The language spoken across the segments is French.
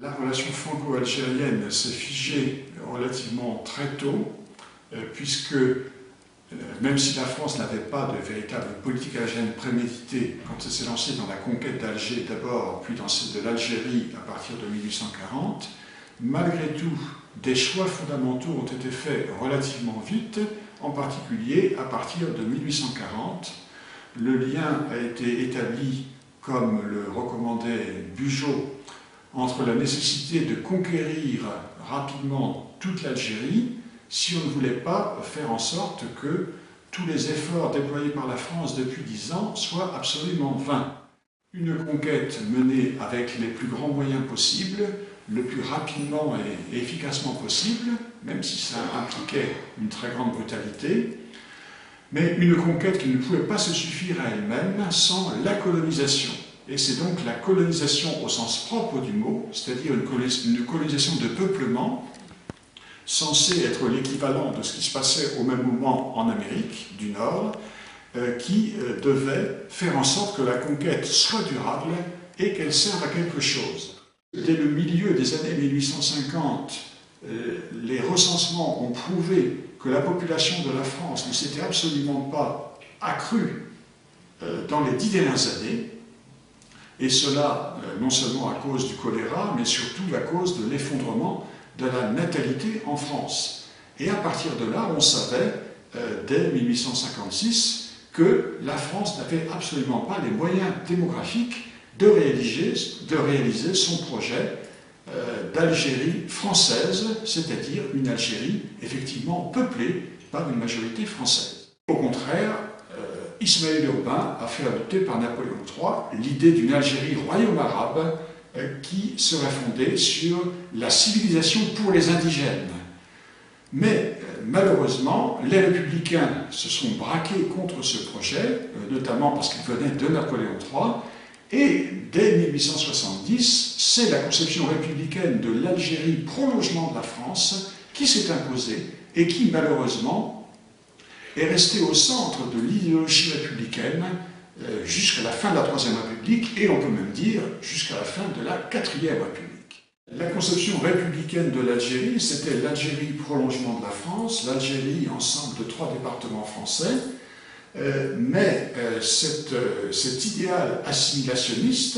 La relation franco-algérienne s'est figée relativement très tôt, puisque même si la France n'avait pas de véritable politique algérienne préméditée quand elle s'est lancée dans la conquête d'Alger d'abord, puis dans celle de l'Algérie à partir de 1840, malgré tout, des choix fondamentaux ont été faits relativement vite, en particulier à partir de 1840. Le lien a été établi, comme le recommandait Bugeaud, entre la nécessité de conquérir rapidement toute l'Algérie si on ne voulait pas faire en sorte que tous les efforts déployés par la France depuis 10 ans soient absolument vains. Une conquête menée avec les plus grands moyens possibles, le plus rapidement et efficacement possible, même si ça impliquait une très grande brutalité, mais une conquête qui ne pouvait pas se suffire à elle-même sans la colonisation. Et c'est donc la colonisation au sens propre du mot, c'est-à-dire une colonisation de peuplement, censée être l'équivalent de ce qui se passait au même moment en Amérique du Nord, qui devait faire en sorte que la conquête soit durable et qu'elle serve à quelque chose. Dès le milieu des années 1850, les recensements ont prouvé que la population de la France ne s'était absolument pas accrue dans les 10 dernières années, et cela non seulement à cause du choléra, mais surtout à cause de l'effondrement de la natalité en France. Et à partir de là, on savait, dès 1856, que la France n'avait absolument pas les moyens démographiques de réaliser son projet d'Algérie française, c'est-à-dire une Algérie effectivement peuplée par une majorité française. Au contraire, Ismaël Urbain a fait adopter par Napoléon III l'idée d'une Algérie royaume arabe qui serait fondée sur la civilisation pour les indigènes. Mais malheureusement, les républicains se sont braqués contre ce projet, notamment parce qu'il venait de Napoléon III, et dès 1870, c'est la conception républicaine de l'Algérie, prolongement de la France, qui s'est imposée et qui malheureusement est restée au centre de l'idéologie républicaine jusqu'à la fin de la Troisième République, et on peut même dire jusqu'à la fin de la Quatrième République. La conception républicaine de l'Algérie, c'était l'Algérie prolongement de la France, l'Algérie ensemble de 3 départements français, mais cet idéal assimilationniste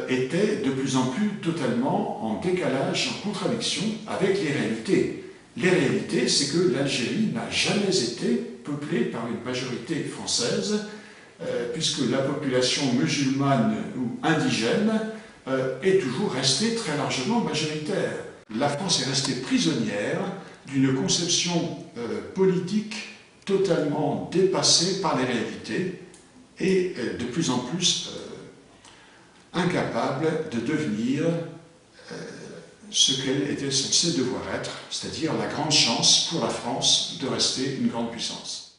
était de plus en plus totalement en décalage, en contradiction avec les réalités. Les réalités, c'est que l'Algérie n'a jamais été peuplée par une majorité française, puisque la population musulmane ou indigène est toujours restée très largement majoritaire. La France est restée prisonnière d'une conception politique totalement dépassée par les réalités et de plus en plus incapable de devenir ce qu'elle était censée devoir être, c'est-à-dire la grande chance pour la France de rester une grande puissance.